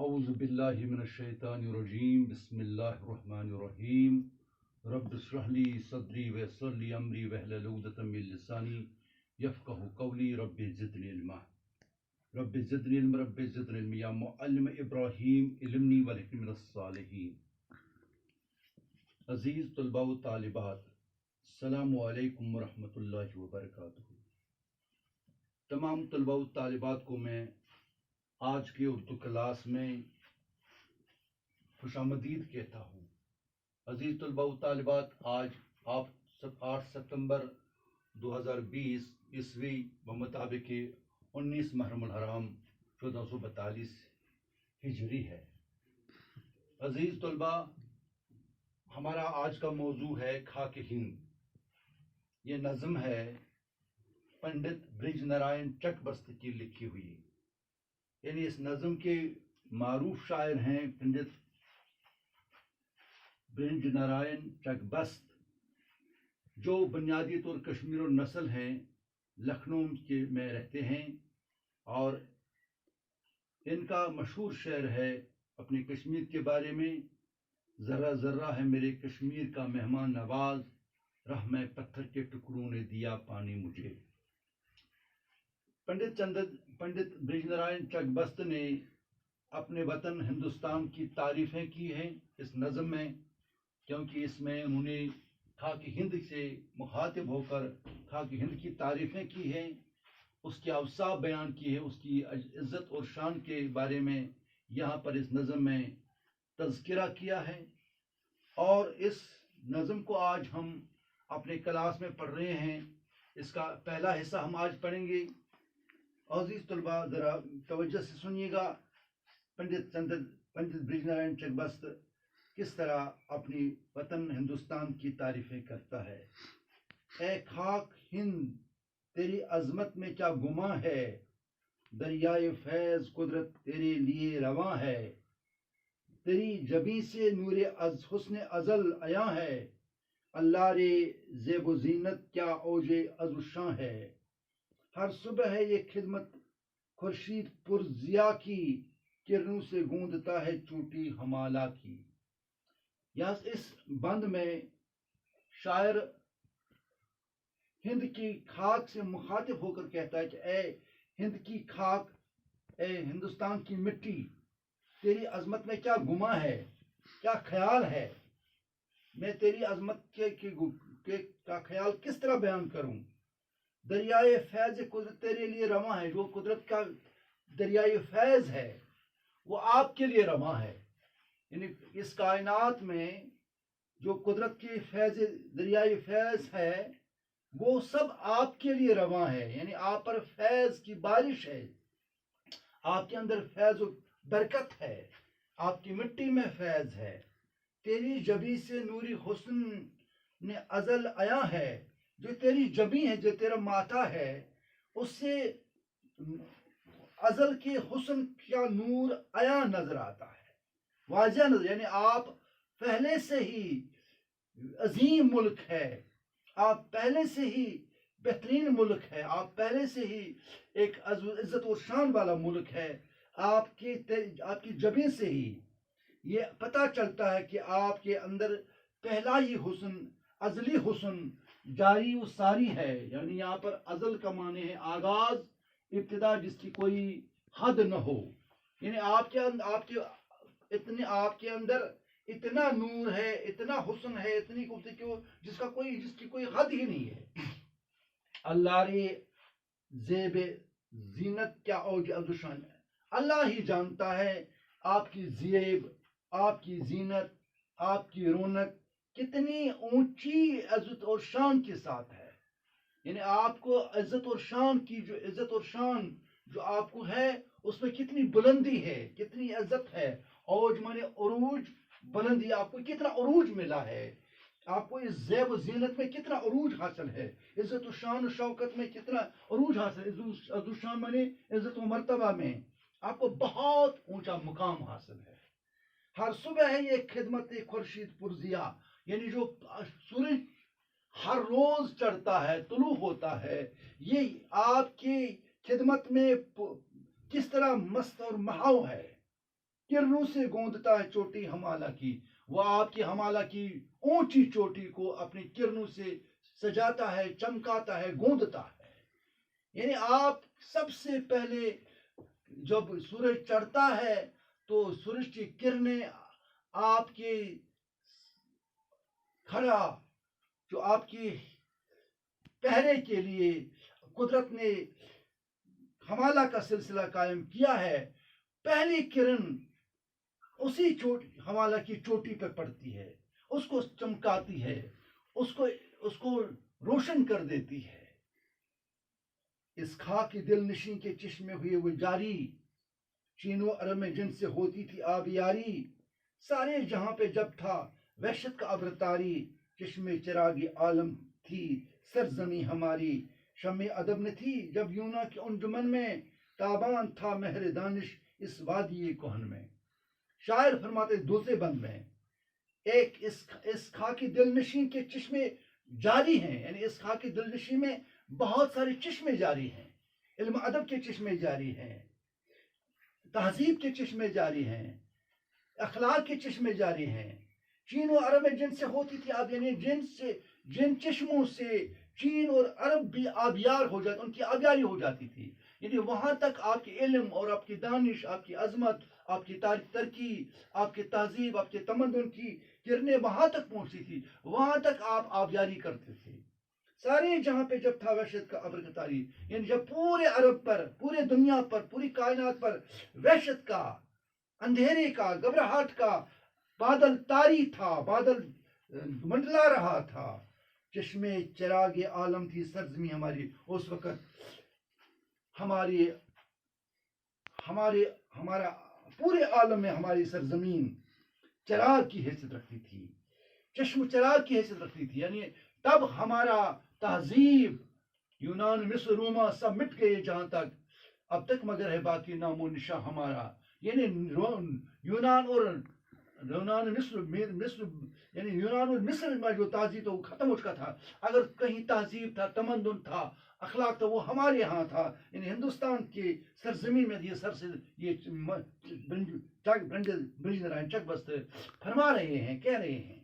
اعوذ باللہ من الشیطان الرجیم بسم اللہ الرحمن الرحیم رب اشرح لی صدری ویسر لی امری واحلل عقدۃ من لسانی یفقہوا قولی رب زدنی علما رب زدنی علم رب زدنی علم یا معلم ابراہیم علمنی والحقنی من الصالحین۔ عزیز طلباء و طالبات، السلام علیکم ورحمۃ اللہ وبرکاتہ۔ تمام طلباء و طالبات کو میں آج کی اردو کلاس میں خوش آمدید کہتا ہوں۔ عزیز طلباء و طالبات، آج آپ 8 ستمبر 2020 عیسوی بمطابق 19 محرم الحرام 1442 ہجری ہے۔ عزیز طلباء، ہمارا آج کا موضوع ہے خاک ہند۔ یہ نظم ہے پنڈت برج نارائن چک بست کی لکھی ہوئی، یعنی اس نظم کے معروف شاعر ہیں پنڈت برج نارائن چک بست، جو بنیادی طور کشمیر النسل ہیں، لکھنؤ کے میں رہتے ہیں، اور ان کا مشہور شعر ہے اپنے کشمیر کے بارے میں: ذرہ ذرہ ہے میرے کشمیر کا مہمان نواز، رہ میں پتھر کے ٹکڑوں نے دیا پانی مجھے۔ پنڈت برج نارائن چک بست نے اپنے وطن ہندوستان کی تعریفیں کی ہیں اس نظم میں، کیونکہ اس میں انہوں نے خاک ہند سے مخاطب ہو کر خاک ہند کی تعریفیں کی ہیں، اس کے اوصاف بیان کی ہے، اس کی عزت اور شان کے بارے میں یہاں پر اس نظم میں تذکرہ کیا ہے۔ اور اس نظم کو آج ہم اپنے کلاس میں پڑھ رہے ہیں۔ اس کا پہلا حصہ ہم آج پڑھیں گے۔ عزیز طلباء، ذرا توجہ سے سنیے گا، پنڈت برج نارائن چک بست کس طرح اپنی وطن ہندوستان کی تعریفیں کرتا ہے۔ اے خاک ہند تیری عظمت میں کیا گماں ہے، دریائے فیض قدرت تیرے لیے رواں ہے، تیری جبیں سے نور حسن ازل عیاں ہے، اللہ رے زیب و زینت کیا اوج عز و شاں ہے، ہر صبح ہے یہ خدمت خورشید پر ضیاء کی، کرنوں سے گوندتا ہے چوٹی ہمالا کی۔ یہاں اس بند میں شاعر ہند کی خاک سے مخاطب ہو کر کہتا ہے کہ اے ہند کی خاک، اے ہندوستان کی مٹی، تیری عظمت میں کیا گماں ہے، کیا خیال ہے، میں تیری عظمت کا خیال کس طرح بیان کروں۔ دریائے فیض قدرت تیرے لیے رواں ہے، جو قدرت کا دریائے فیض ہے وہ آپ کے لیے رواں ہے، یعنی اس کائنات میں جو قدرت کی فیض دریائے فیض ہے وہ سب آپ کے لیے رواں ہے، یعنی آپ پر فیض کی بارش ہے، آپ کے اندر فیض و برکت ہے، آپ کی مٹی میں فیض ہے، تیری جبیں سے نوری حسن نے ازل عیاں ہے، جو تیری جبیں ہے، جو تیرا ماتھا ہے، اس سے ازل کے حسن کا نور عیاں نظر آتا ہے، واضح نظر، یعنی آپ پہلے سے ہی عظیم ملک ہے، آپ پہلے سے ہی بہترین ملک ہے، آپ پہلے سے ہی ایک عزت و شان والا ملک ہے۔ آپ کی جبیں سے ہی یہ پتہ چلتا ہے کہ آپ کے اندر پہلا ہی حسن، ازلی حسن جاری و ساری ہے، یعنی یہاں پر ازل کا معنی ہے آغاز، ابتدا جس کی کوئی حد نہ ہو، یعنی آپ کے اندر اتنا نور ہے، اتنا حسن ہے، اتنی خوبصورتی جس کی کوئی حد ہی نہیں ہے۔ اللہ رے زیب زینت کیا اوج عز و شان ہے، اللہ ہی جانتا ہے آپ کی زیب، آپ کی زینت، آپ کی رونق کتنی اونچی عزت اور شان کے ساتھ ہے، یعنی آپ کو عزت اور شان کی جو عزت اور شان جو آپ کو ہے اس میں کتنی بلندی ہے، کتنی عزت ہے۔ اوج مانے عروج، بلندی، آپ کو کتنا عروج ملا ہے، آپ کو اس زیب و زینت میں کتنا عروج حاصل ہے، عزت و شان و شوکت میں کتنا عروج حاصل ہے، عزت و شان مانے عزت و مرتبہ میں آپ کو بہت اونچا مقام حاصل ہے۔ ہر صبح ہے یہ خدمت خورشید پر ضیاء، یعنی جو سورج ہر روز چڑھتا ہے، طلوع ہوتا ہے، یہ آپ کی خدمت میں کس طرح مست اور محو ہے، کرنوں سے گوندتا ہے چوٹی ہمالہ کی. وہ آپ کی ہمالہ کی اونچی چوٹی کو اپنی کرنوں سے سجاتا ہے, چمکاتا ہے, گوندتا ہے. یعنی آپ سب سے پہلے جب سورج چڑھتا ہے تو سورج کی کرنیں آپ کے کھڑا جو آپ کی پہرے کے لیے قدرت نے ہمالہ کا سلسلہ قائم کیا ہے. پہلی کرن اسی ہمالہ کی چوٹی پہ پڑتی ہے, اس کو چمکاتی ہے, اس کو روشن کر دیتی ہے. اس خاک کی دل نشین کے چشمے ہوئے وہ جاری, چین و عرب میں جن سے ہوتی تھی آبیاری. سارے جہاں پہ جب تھا وحشت کا ابر طاری, چشمے چراغی عالم تھی سرزمین ہماری. شمع ادب نہ تھی جب یونا کے انجمن میں, تابان تھا مہر دانش اس وادی کہن میں. شاعر فرماتے دوسرے بند میں, ایک اس خاکی دل نشین کے چشمے جاری ہیں, یعنی اس خاکی دل نشین میں بہت سارے چشمے جاری ہیں. علم ادب کے چشمے جاری ہیں, تہذیب کے چشمے جاری ہیں, اخلاق کے چشمے جاری ہیں. چین و عرب میں جن سے ہوتی تھی آب, یعنی جن چشموں سے چین اور عرب بھی آبیار ہو جاتے, ان کی آبیاری ہو جاتی تھی. یعنی وہاں تک آپ کے علم اور آپ کی دانش, آپ کی عظمت, آپ کی ترقی, آپ کی تہذیب, آپ کے تمدن کی کرنیں وہاں تک پہنچتی تھی. وہاں تک آپ آبیاری کرتے تھے. سارے جہاں پہ جب تھا وحشت کا ابر طاری, یعنی جب پورے عرب پر, پورے دنیا پر, پوری کائنات پر وحشت کا, اندھیرے کا, گھبراہٹ کا بادل طاری تھا, بادل منڈلا رہا تھا. چشمے چراغ عالم تھی سرزمین ہماری. اس وقت ہمارا پورے عالم میں ہماری سرزمین چراغ کی حیثیت رکھتی تھی, چشم چراغ کی حیثیت رکھتی تھی. یعنی تب ہمارا تہذیب, یونان مصر روما سب مٹ گئے جہاں تک, اب تک مگر ہے باقی نام و نشاں ہمارا. یعنی یونان اور مصر میں جو تہذیب تو وہ ختم ہو چکا تھا. اگر کہیں تہذیب تھا, تمدن تھا, اخلاق تھا, وہ ہمارے یہاں تھا. یعنی ہندوستان کے سرزمین میں یہ سر سے یہ برج نارائن چک بست فرما رہے ہیں, کہہ رہے ہیں.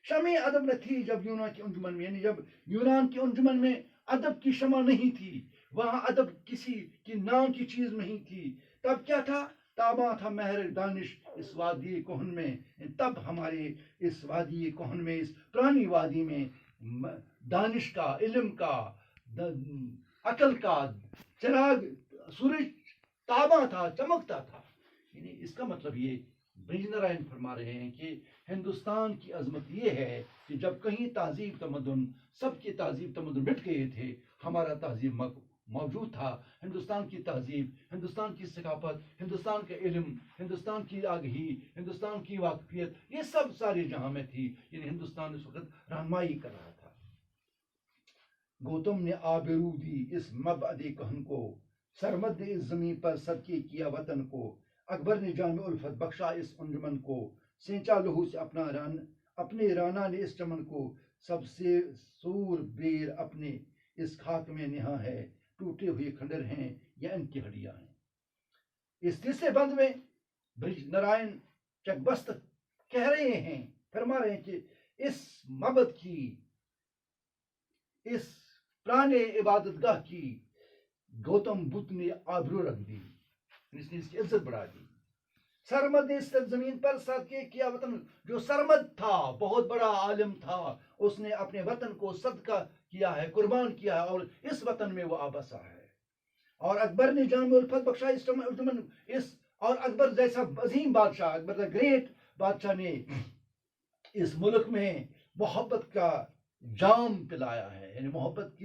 شمع ادب نہ تھی جب یونان کے انجمن میں, یعنی جب یونان کے انجمن میں ادب کی شمع نہیں تھی, وہاں ادب کسی کی نام کی چیز نہیں تھی. تب کیا تھا؟ تاباں تھا مہر دانش اس وادی کہن میں. تب ہمارے اس وادی کہن میں, اس پرانی وادی میں دانش کا, علم کا, عقل کا چراغ, سورج تاباں تھا, چمکتا تھا. یعنی اس کا مطلب یہ برج نارائن فرما رہے ہیں کہ ہندوستان کی عظمت یہ ہے کہ جب کہیں تہذیب تمدن, سب کی تہذیب تمدن مٹ گئے تھے, ہمارا تہذیب موجود تھا. ہندوستان کی تہذیب, ہندوستان کی ثقافت, ہندوستان کا علم, ہندوستان کی آگہی, ہندوستان کی واقفیت, یہ سب سارے جہاں میں تھی. یعنی ہندوستان اس وقت رہنمائی کر رہا تھا. گوتم نے آبرو دی اس مبعد کہن کو, سرمد نے اس زمین پر صدقے کیا وطن کو. اکبر نے جامع الفت بخشا اس انجمن کو, سینچا لہو سے اپنے رانا نے اس چمن کو. سب سے سور بیر اپنے اس خاک میں نہاں ہے, ٹوٹے ہوئے کھنڈر ہیں یا ان کی ہڈیاں ہیں. اس تیسرے بند میں برج نارائن چک بست کہہ رہے ہیں, فرما رہے ہیں کہ اس مبد کی, اس پرانے عبادت گاہ کی گوتم بدھ نے آبرو رکھ دی, اس نے اس کی عزت بڑھا دی. سرمد نے اس زمین پر صدقے کیا وطن, جو سرمد تھا, بہت بڑا عالم تھا, اس نے اپنے وطن کو صدقہ کیا ہے, قربان کیا ہے, اور اس وطن میں وہ آبسا ہے. اور اکبر نے جامع الفت بخشا اس, اور اکبر جیسا عظیم بادشاہ, اکبر دا گریٹ بادشاہ نے اس ملک میں محبت کا جام پلایا ہے. یعنی محبت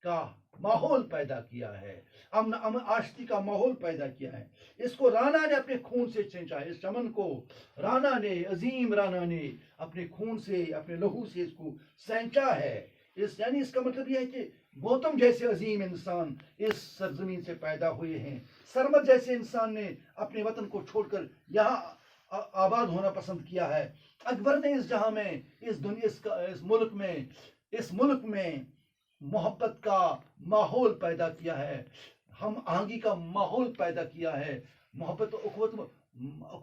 کا ماحول پیدا کیا ہے, امن آشتی کا ماحول پیدا کیا ہے. اس کو رانا نے اپنے خون سے چھینچا ہے, اس چمن کو رانا نے, عظیم رانا نے اپنے خون سے, اپنے لہو سے اس کو سینچا ہے. یعنی اس کا مطلب یہ ہے کہ گوتم جیسے عظیم انسان اس سرزمین سے پیدا ہوئے ہیں. سرمد جیسے انسان نے اپنے وطن کو چھوڑ کر یہاں آباد ہونا پسند کیا ہے. اکبر نے اس جہاں میں, اس دنیا, اس ملک میں محبت کا ماحول پیدا کیا ہے, ہم آہنگی کا ماحول پیدا کیا ہے, محبت و اخوت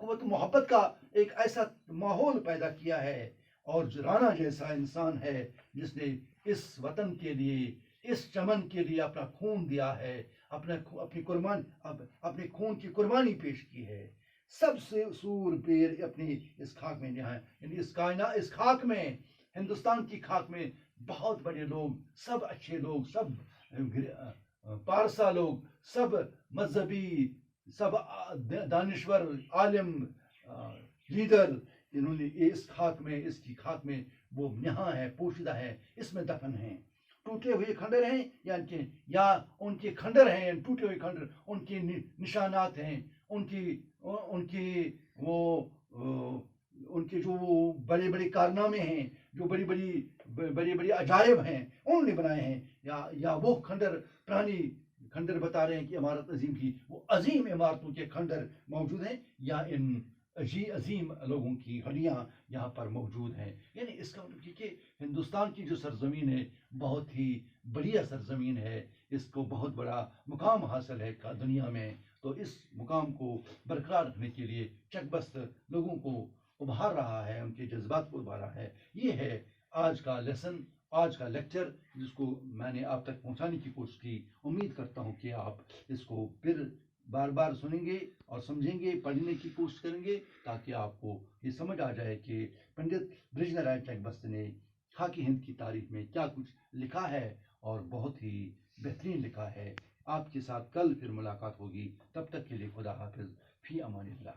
قوت محبت کا ایک ایسا ماحول پیدا کیا ہے، اور رانا جیسا انسان ہے جس نے اس وطن کے لیے، اس چمن کے لیے اپنا خون دیا ہے، اپنے خون کی قربانی پیش کی ہے. سب سے سور پیر اپنی اس خاک میں نہایا، یعنی اس خاک میں، ہندوستان کی خاک میں بہت بڑے لوگ، سب اچھے لوگ، سب پارسا لوگ، سب مذہبی، سب دانشور، عالم، لیڈر، انہوں نے اس خاک میں، اس کی خاک میں وہ نہاں ہے، پوشیدہ ہے، اس میں دفن ہیں. ٹوٹے ہوئے کھنڈر ہیں یا ان کے کھنڈر ہیں، ٹوٹے ہوئے کھنڈر ان کے نشانات ہیں، ان کے جو بڑے بڑے کارنامے ہیں، جو بڑی بڑی عجائب ہیں انہوں نے بنائے ہیں، یا وہ کھنڈر پرانی کھنڈر بتا رہے ہیں کہ عمارت عظیم کی، وہ عظیم عمارتوں کے کھنڈر موجود ہیں، یا ان عظیم لوگوں کی ہڈیاں یہاں پر موجود ہیں. یعنی اس کا مطلب کہ ہندوستان کی جو سرزمین ہے بہت ہی بڑھیا سرزمین ہے، اس کو بہت بڑا مقام حاصل ہے دنیا میں. تو اس مقام کو برقرار رکھنے کے لیے چک بست لوگوں کو ابھار رہا ہے، ان کے جذبات کو ابھار رہا ہے. یہ ہے آج کا لیسن، آج کا لیکچر، جس کو میں نے آپ تک پہنچانے کی کوشش کی. امید کرتا ہوں کہ آپ اس کو پھر بار بار سنیں گے اور سمجھیں گے، پڑھنے کی کوشش کریں گے، تاکہ آپ کو یہ سمجھ آ جائے کہ پنڈت برج نارائن چک بست نے خاکی ہند کی تاریخ میں کیا کچھ لکھا ہے، اور بہت ہی بہترین لکھا ہے. آپ کے ساتھ کل پھر ملاقات ہوگی، تب تک کے لیے خدا حافظ، فی امان اللہ.